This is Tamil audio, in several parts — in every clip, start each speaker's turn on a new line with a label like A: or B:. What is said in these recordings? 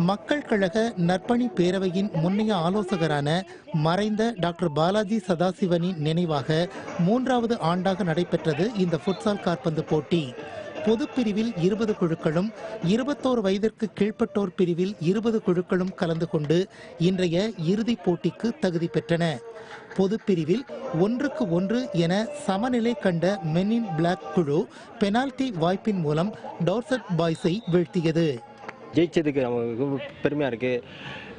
A: மக்கள் கழக நற்பணி பேரவையின் முன்னைய ஆலோசகரான மறைந்த டாக்டர் பாலாஜி சதாசிவனின் நினைவாக 3வது ஆண்டாக நடைபெற்றது இந்த ஃபுட்சால் காற்பந்து போட்டி. பொதுப்பிரிவில் 20 குழுக்களும் 21 வயதிற்கு கீழ்ப்பட்டோர் பிரிவில் 20 குழுக்களும் கலந்து கொண்டு இன்றைய இறுதிப் போட்டிக்கு தகுதி பெற்றன. பொதுப்பிரிவில் 1-1 என சமநிலை கண்ட மென் இன் பிளாக் குழு பெனால்டி வாய்ப்பின் மூலம் டார்செட் பாய்ஸை வீழ்த்தியது.
B: ஜெயிச்சதுக்கு நமக்கு ரொம்ப பெருமையாக இருக்குது.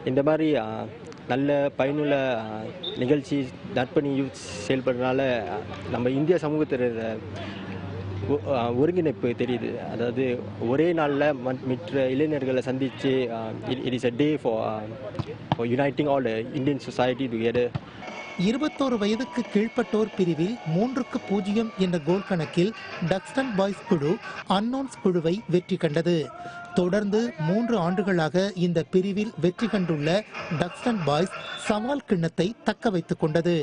B: இந்த மாதிரி நல்ல பயனுள்ள நிகழ்ச்சி நற்பணி யூத் செயல்படுறதுனால நம்ம இந்திய சமூகத்தில் ஒருங்கிணைப்பு தெரியுது. அதாவது ஒரே நாளில் மற்ற இளைஞர்களை சந்தித்து it is a day for uniting all the Indian society together.
A: 21 வயதுக்கு கீழ்ப்பட்டோர் பிரிவில் 3-0 என்ற கோல் கணக்கில் டக்ஸ்டன் பாய்ஸ் குழு அன்னோன்ஸ் குழுவை வெற்றி கண்டது. தொடர்ந்து 3 ஆண்டுகளாக இந்த பிரிவில் வெற்றி கண்டுள்ள டக்ஸ்டன் பாய்ஸ் சவால் கிண்ணத்தை தக்க வைத்துக் கொண்டது.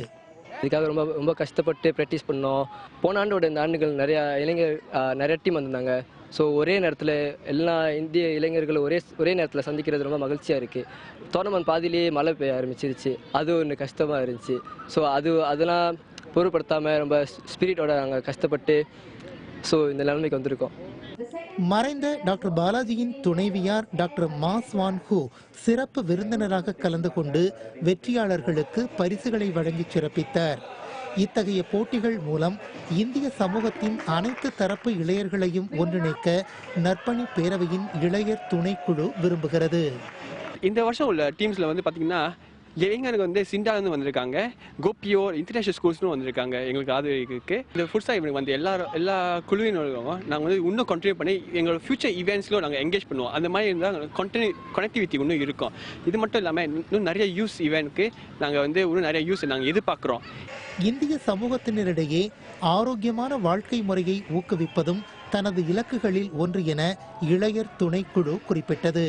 C: இதுக்காக ரொம்ப கஷ்டப்பட்டு ப்ராக்டிஸ் பண்ணோம். போன ஆண்டோட இந்த ஆண்டுகள் நிறைய டீம் வந்திருந்தாங்க. ஸோ ஒரே நேரத்தில் எல்லா இந்திய இளைஞர்களும் ஒரே நேரத்தில் சந்திக்கிறது ரொம்ப மகிழ்ச்சியாக இருக்குது. டோர்னமெண்ட் பாதியிலேயே மழை பெய்ய ஆரம்பிச்சிருச்சு. அது ஒன்று கஷ்டமாக இருந்துச்சு. ஸோ அதெல்லாம் பொருட்படுத்தாமல் ரொம்ப ஸ்பிரிட்டோட நாங்கள் கஷ்டப்பட்டு இந்த நிலைமைக்கு வந்திருக்கோம்.
A: மறைந்த டாக்டர் பாலாஜியின் துணைவியார் டாக்டர் மாஸ்வான் ஹூ சிறப்பு விருந்தினராக கலந்து கொண்டு வெற்றியாளர்களுக்கு பரிசுகளை வழங்கி சிறப்பித்தார். இத்தகைய போட்டிகள் மூலம் இந்திய சமூகத்தின் அனைத்து தரப்பு இளையர்களையும் ஒன்றிணைக்க நற்பணி பேரவையின் இளையர் துணைக்குழு விரும்புகிறது.
D: இந்த வருஷம் உள்ள டீம்ஸில் பார்த்தீங்கன்னா இளைஞருக்கு சிண்டாலேருந்து வந்திருக்காங்க, கோபியோ இன்டர்நேஷனல் ஸ்கூல்ஸ்னு வந்திருக்காங்க. எங்களுக்கு அது இருக்குது. இந்த ஃபுட்சால் இவனுக்கு எல்லா குழுவினரும் நாங்கள் இன்னும் கண்டினியூ பண்ணி எங்களோட ஃபியூச்சர் ஈவெண்ட்ஸ்லும் நாங்கள் என்கேஜ் பண்ணுவோம். அந்த மாதிரி இருந்தால் கனெக்டிவிட்டி இன்னும் இருக்கும். இது மட்டும் இல்லாமல் இன்னும் நிறைய யூஸ் ஈவெண்ட்க்கு நாங்கள் இன்னும் நிறைய யூஸ் நாங்கள் எதிர்பார்க்குறோம்.
A: இந்திய சமூகத்தினரிடையே ஆரோக்கியமான வாழ்க்கை முறையை ஊக்குவிப்பதும் தனது இலக்குகளில் ஒன்று என இளையர் துணைக்குழு குறிப்பிட்டது.